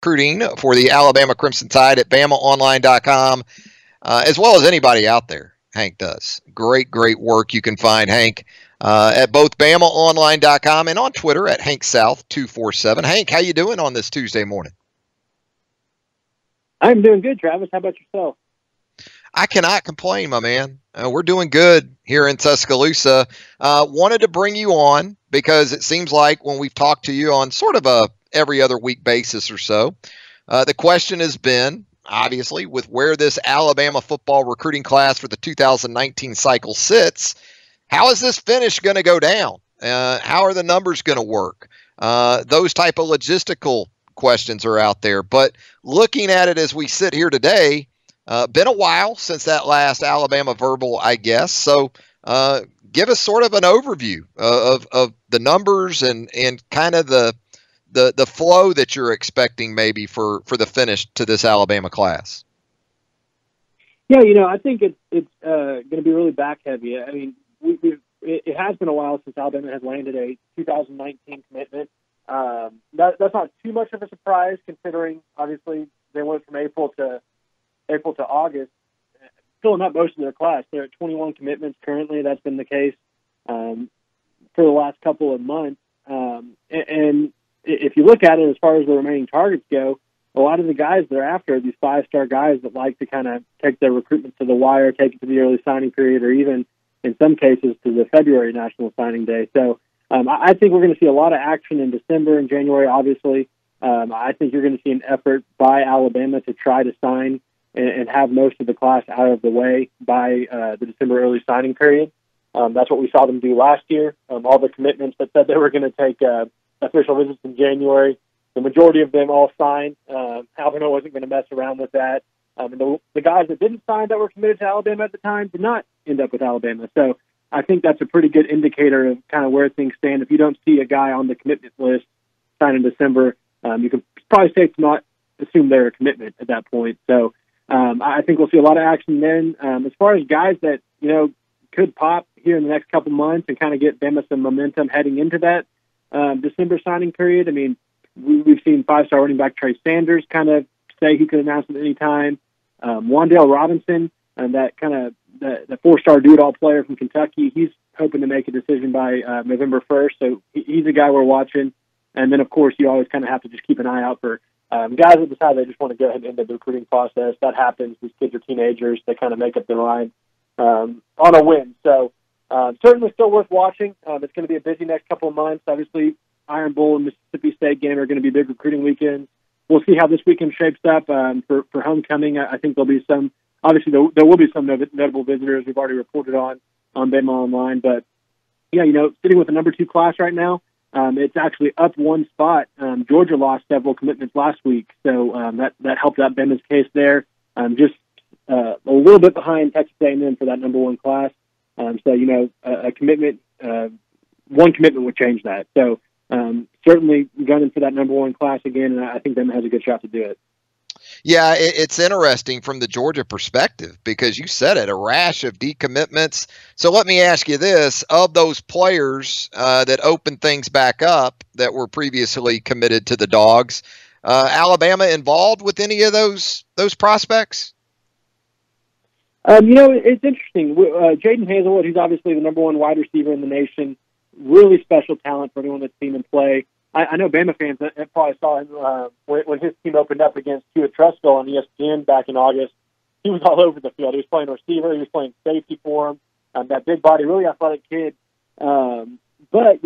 recruiting for the Alabama Crimson Tide at BamaOnline.com, as well as anybody out there. Hank does great work. You can find Hank at both BamaOnline.com and on Twitter at HankSouth247. Hank, how you doing on this Tuesday morning? I'm doing good, Travis. How about yourself? I cannot complain, my man. We're doing good here in Tuscaloosa. Wanted to bring you on because it seems like when we've talked to you on sort of a every other week basis or so, the question has been, obviously, with where this Alabama football recruiting class for the 2019 cycle sits, how is this finish going to go down? How are the numbers going to work? Those type of logistical questions are out there. But looking at it as we sit here today, been a while since that last Alabama verbal, I guess. So give us sort of an overview of the numbers and kind of the flow that you're expecting maybe for the finish to this Alabama class. Yeah, I think it's going to be really back heavy. I mean, it has been a while since Alabama has landed a 2019 commitment. That's not too much of a surprise, considering obviously they went from April to August, filling up most of their class. They're at 21 commitments currently. That's been the case for the last couple of months. And if you look at it as far as the remaining targets go, a lot of the guys they're after are these five-star guys that like to kind of take their recruitment to the wire, take it to the early signing period, or even in some cases to the February National Signing Day. So I think we're going to see a lot of action in December and January, obviously. I think you're going to see an effort by Alabama to try to sign and have most of the class out of the way by the December early signing period. That's what we saw them do last year. All the commitments that said they were going to take official visits in January, the majority of them all signed. Alabama wasn't going to mess around with that. And the guys that didn't sign that were committed to Alabama at the time did not end up with Alabama. So I think that's a pretty good indicator of kind of where things stand. If you don't see a guy on the commitment list sign in December, you can probably safe to not assume they're a commitment at that point. So I think we'll see a lot of action then. As far as guys that, could pop here in the next couple months and kind of get Bama some momentum heading into that December signing period. I mean, we've seen five-star running back Trey Sanders kind of say he could announce it at any time. Wan'Dale Robinson, that kind of the four-star do-it-all player from Kentucky, he's hoping to make a decision by November 1st. So he's a guy we're watching. And then, of course, you always kind of have to just keep an eye out for guys that decide they just want to go ahead and end the recruiting process. That happens. These kids are teenagers. They kind of make up their mind on a whim. So certainly still worth watching. It's going to be a busy next couple of months. Obviously, Iron Bowl and Mississippi State game are going to be big recruiting weekends. We'll see how this weekend shapes up for homecoming. I think there'll be some. Obviously, there will be some notable visitors we've already reported on Bama Online. But, yeah, sitting with the number 2 class right now, it's actually up one spot. Georgia lost several commitments last week, so that helped out Bama's case there. Just a little bit behind Texas A&M for that number 1 class. So, a commitment, one commitment would change that. So, certainly gunning for that number 1 class again, and I think Bama has a good shot to do it. Yeah, it's interesting from the Georgia perspective because you said it, a rash of decommitments. So let me ask you this. Of those players that opened things back up that were previously committed to the Dogs, Alabama involved with any of those prospects? It's interesting. Jaden Hazelwood, he's obviously the number 1 wide receiver in the nation, really special talent for anyone that's seen him play. I know Bama fans that probably saw him when his team opened up against Hewitt Trussville on ESPN back in August. He was all over the field. He was playing receiver. He was playing safety for him. That big body, really athletic kid. But,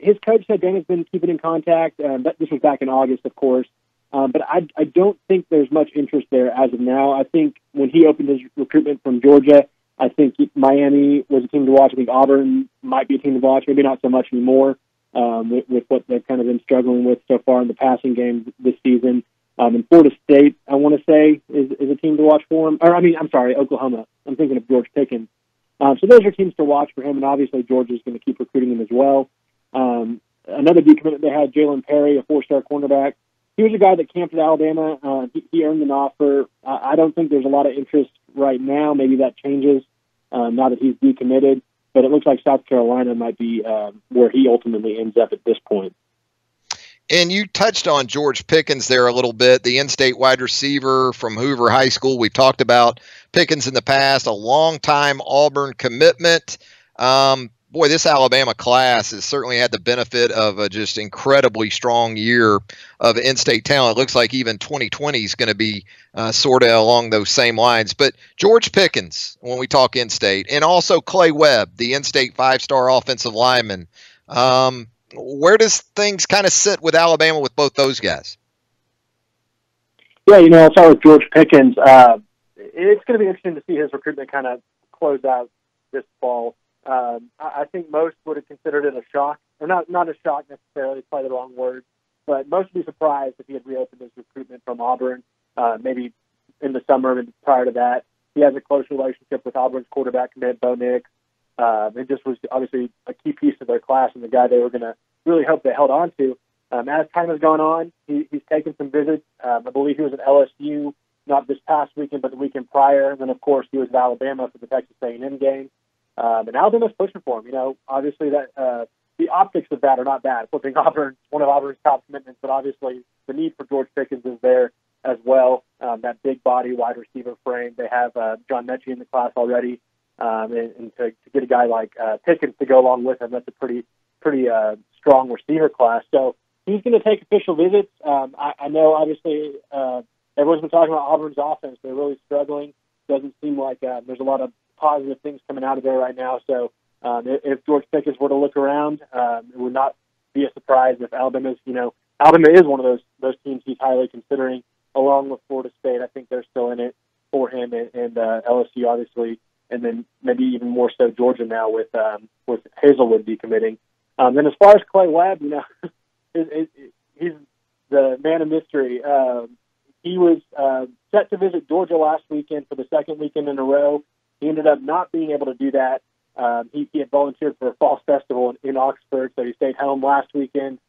his coach said Bama's been keeping in contact. This was back in August, of course. But I don't think there's much interest there as of now. I think when he opened his recruitment from Georgia, I think Miami was a team to watch. I think Auburn might be a team to watch, maybe not so much anymore. With what they've kind of been struggling with so far in the passing game this season. And Florida State, I want to say, is a team to watch for him. I'm sorry, Oklahoma. I'm thinking of George Pickens. So those are teams to watch for him, and obviously Georgia's going to keep recruiting him as well. Another decommitment they had, Jalen Perry, a 4-star cornerback. He was a guy that camped at Alabama. He earned an offer. I don't think there's a lot of interest right now. Maybe that changes now that he's decommitted. But it looks like South Carolina might be where he ultimately ends up at this point. And you touched on George Pickens there a little bit, the in-state wide receiver from Hoover High School. We've talked about Pickens in the past, a long-time Auburn commitment. Boy, this Alabama class has certainly had the benefit of a just incredibly strong year of in-state talent. It looks like even 2020 is going to be sort of along those same lines. But George Pickens, when we talk in-state, and also Clay Webb, the in-state five-star offensive lineman. Where does things kind of sit with Alabama with both those guys? Yeah, I'll start with George Pickens. It's going to be interesting to see his recruitment kind of close out this fall. I think most would have considered it a shock, or not a shock necessarily, it's probably the wrong word, but most would be surprised if he had reopened his recruitment from Auburn, maybe in the summer and prior to that. He has a close relationship with Auburn's quarterback commit, Bo Nix. It just was obviously a key piece of their class and the guy they were going to really hope they held on to. As time has gone on, he's taken some visits. I believe he was at LSU, not this past weekend, but the weekend prior. And then, of course, he was at Alabama for the Texas A&M game. And Alabama's pushing for him. Obviously that the optics of that are not bad. Flipping Auburn, one of Auburn's top commitments, but obviously the need for George Pickens is there as well. That big body wide receiver frame. They have John Mechie in the class already. And to get a guy like Pickens to go along with him, that's a pretty strong receiver class. So he's going to take official visits. I know, obviously, everyone's been talking about Auburn's offense. They're really struggling. Doesn't seem like there's a lot of positive things coming out of there right now. So if George Pickens were to look around, it would not be a surprise if Alabama is one of those teams he's highly considering, along with Florida State. I think they're still in it for him, and LSU, obviously, and then maybe even more so Georgia now with Hazelwood decommitting. Then as far as Clay Webb, he's the man of mystery. He was set to visit Georgia last weekend for the second weekend in a row. He ended up not being able to do that. He had volunteered for a fall festival in Oxford, so he stayed home last weekend.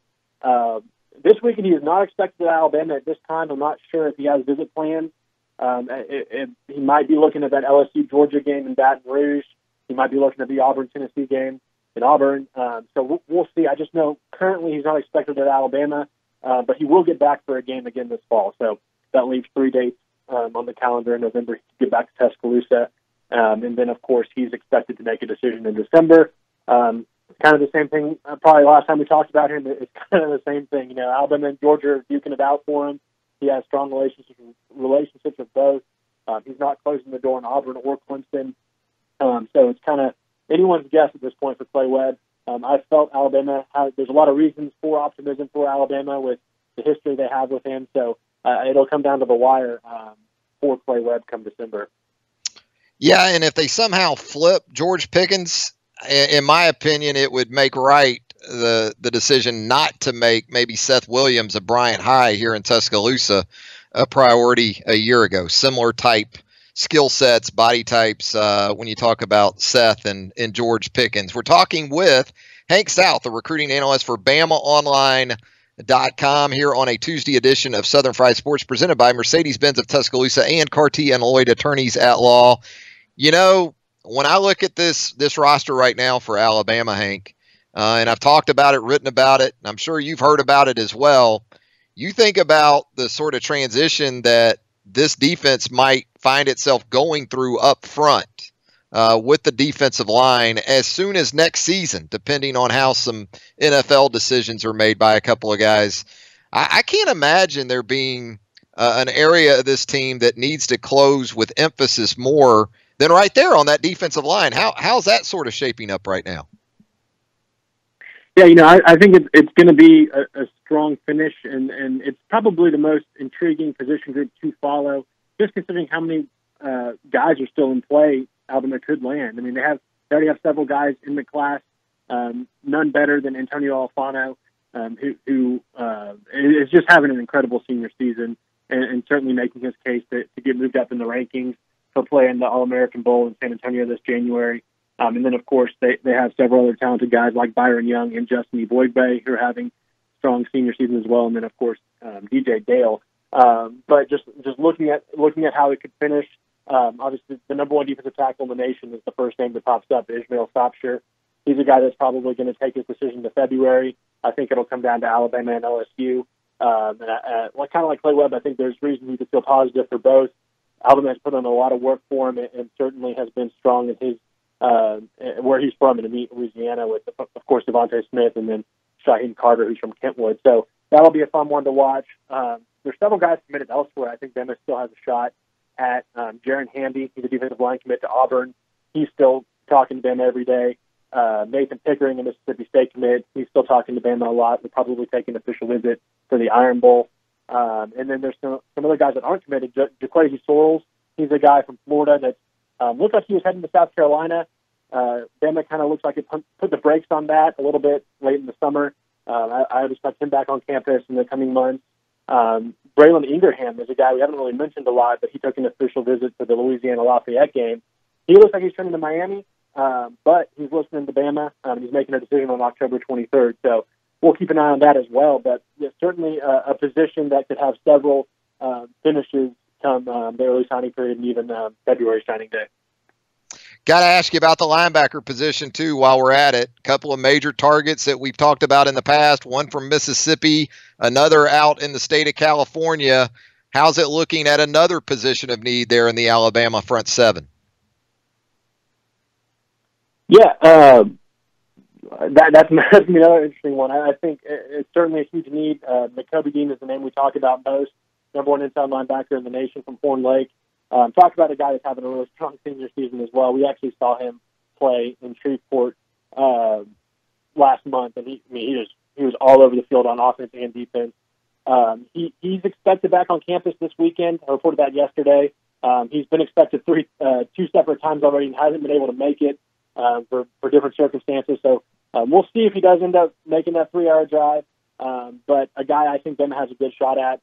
This weekend he is not expected at Alabama at this time. I'm not sure if he has visit plans. He might be looking at that LSU-Georgia game in Baton Rouge. He might be looking at the Auburn-Tennessee game in Auburn. So we'll see. I just know currently he's not expected at Alabama, but he will get back for a game again this fall. So that leaves 3 dates on the calendar in November to get back to Tuscaloosa. And then, of course, he's expected to make a decision in December. It's kind of the same thing. Probably last time we talked about him, it's kind of the same thing. Alabama and Georgia are duking it out for him. He has strong relationships with both. He's not closing the door on Auburn or Clemson. So it's kind of anyone's guess at this point for Clay Webb. I felt Alabama there's a lot of reasons for optimism for Alabama with the history they have with him. So it'll come down to the wire for Clay Webb come December. Yeah, and if they somehow flip George Pickens, in my opinion, it would make right the decision not to make maybe Seth Williams of Bryant High here in Tuscaloosa a priority a year ago. Similar type skill sets, body types when you talk about Seth and George Pickens. We're talking with Hank South, a recruiting analyst for BamaOnline.com here on a Tuesday edition of Southern Fried Sports presented by Mercedes-Benz of Tuscaloosa and Carty and Lloyd Attorneys at Law. When I look at this roster right now for Alabama, Hank, and I've talked about it, written about it, and I'm sure you've heard about it as well, you think about the sort of transition that this defense might find itself going through up front with the defensive line as soon as next season, depending on how some NFL decisions are made by a couple of guys. I can't imagine there being an area of this team that needs to close with emphasis more than right there on that defensive line. How's that sort of shaping up right now? Yeah, I think it's going to be a strong finish, and it's probably the most intriguing position group to follow, just considering how many guys are still in play Alabama could land. I mean, they already have several guys in the class, none better than Antonio Alfano, who is just having an incredible senior season and certainly making his case to get moved up in the rankings. He'll play in the All-American Bowl in San Antonio this January. And then, of course, they have several other talented guys like Byron Young and Justin Eboigbe who are having strong senior seasons as well. And then, of course, DJ Dale. But just looking at how it could finish, obviously the number one defensive tackle in the nation is the first name that pops up, Ishmael Sopsher. he's a guy that's probably going to take his decision to February. I think it'll come down to Alabama and LSU. Kind of like Clay Webb, I think there's reason you could feel positive for both. Alabama has put on a lot of work for him and certainly has been strong in his where he's from in Louisiana with, of course, Devontae Smith and then Shaheem Carter, who's from Kentwood. So that'll be a fun one to watch. There's several guys committed elsewhere. I think Bama still has a shot at Jaron Hamby. He's a defensive line commit to Auburn. He's still talking to Bama every day. Nathan Pickering, a Mississippi State commit, he's still talking to Bama a lot. We'll probably take an official visit for the Iron Bowl. And then there's some other guys that aren't committed. Jaquazi Sorrells, he's a guy from Florida that looked like he was heading to South Carolina. Bama kind of looks like it put the brakes on that a little bit late in the summer. I would expect him back on campus in the coming months. Braylon Ingraham is a guy we haven't really mentioned a lot, but he took an official visit to the Louisiana Lafayette game. He looks like he's turning to Miami, but he's listening to Bama. He's making a decision on October 23rd, so we'll keep an eye on that as well. But yeah, certainly a position that could have several finishes come the early signing period and even February signing day. Got to ask you about the linebacker position, too, while we're at it. A couple of major targets that we've talked about in the past, one from Mississippi, another out in the state of California. How's it looking at another position of need there in the Alabama front seven? Yeah, that's another interesting one. I think it's certainly a huge need. McCoby Dean is the name we talk about most, number one inside linebacker in the nation from Horn Lake. Talk about a guy that's having a really strong senior season as well. We actually saw him play in Shreveport last month, and he was all over the field on offense and defense. He's expected back on campus this weekend. I reported that yesterday. He's been expected two separate times already and hasn't been able to make it for different circumstances. So we'll see if he does end up making that 3-hour drive. But a guy I think Bama has a good shot at,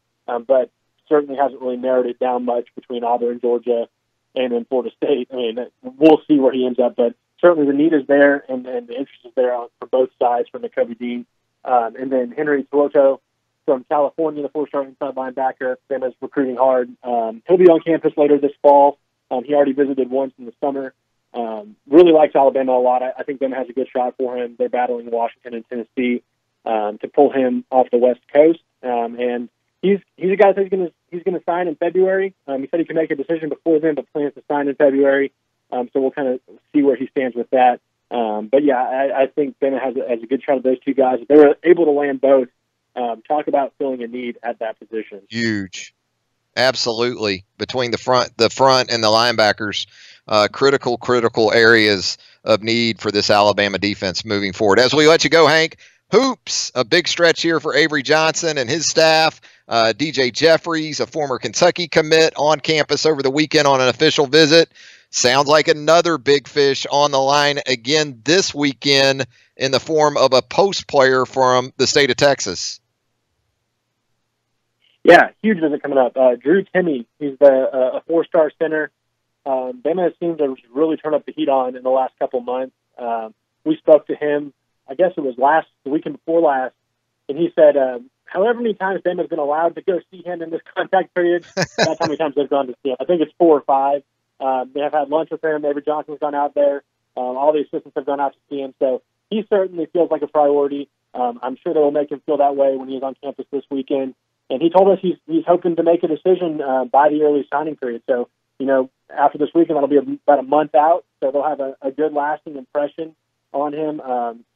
but certainly hasn't really narrowed it down much between Auburn, Georgia, and then Florida State. I mean, we'll see where he ends up, but certainly the need is there and the interest is there for both sides from McCoby Dean. And then Henry Tuoto from California, the 4-star inside linebacker. Bama's recruiting hard. He'll be on campus later this fall. He already visited once in the summer. Really likes Alabama a lot. I think Bama has a good shot for him. They're battling Washington and Tennessee to pull him off the West Coast. And he's a guy that he's going to sign in February. He said he can make a decision before then, but plans to sign in February. So we'll kind of see where he stands with that. But yeah, I think Bama has a good shot of those two guys. If they were able to land both, talk about filling a need at that position. Huge. Absolutely. Between the front and the linebackers, critical areas of need for this Alabama defense moving forward. As we let you go, Hank, hoops, a big stretch here for Avery Johnson and his staff. DJ Jeffries, a former Kentucky commit, on campus over the weekend on an official visit. Sounds like another big fish on the line again this weekend in the form of a post player from the state of Texas. Yeah, huge visit coming up. Drew Timme, he's a 4-star center. Bama has seemed to really turn up the heat on in the last couple months. We spoke to him, I guess it was the weekend before last, and he said however many times Bama's been allowed to go see him in this contact period, that's how many times they've gone to see him. I think it's 4 or 5. They have had lunch with him. Avery Johnson's gone out there. All the assistants have gone out to see him. So he certainly feels like a priority. I'm sure they will make him feel that way when he's on campus this weekend. And he told us he's hoping to make a decision by the early signing period. So, after this weekend, that'll be about a month out. So they'll have a good lasting impression on him.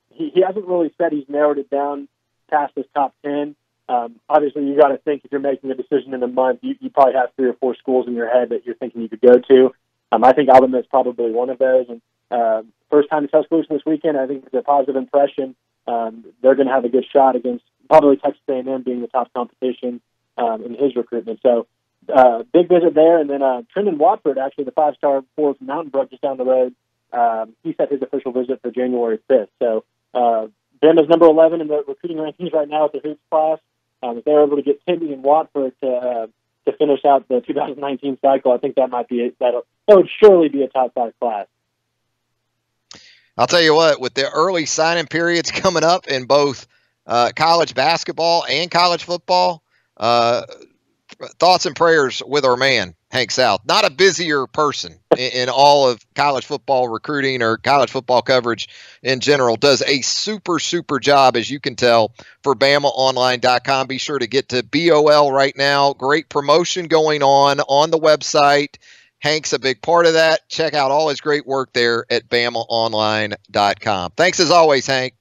He hasn't really said he's narrowed it down past his top 10. Obviously, you got to think if you're making a decision in a month, you probably have 3 or 4 schools in your head that you're thinking you could go to. I think Alabama is probably one of those. And first time in Tuscaloosa this weekend, I think it's a positive impression. They're going to have a good shot against probably Texas A&M being the top competition in his recruitment. So big visit there. And then Trendon Watford, actually the 5-star from Mountain Brook just down the road, he set his official visit for January 5th. So Bama's number 11 in the recruiting rankings right now at the hoops class. If they're able to get Timme and Watford to finish out the 2019 cycle, I think that would surely be a top 5 class. I'll tell you what, with the early signing periods coming up in both college basketball and college football, thoughts and prayers with our man, Hank South. Not a busier person in all of college football recruiting or college football coverage in general. Does a super, super job, as you can tell, for BamaOnline.com. Be sure to get to BOL right now. Great promotion going on the website. Hank's a big part of that. Check out all his great work there at BamaOnline.com. Thanks as always, Hank.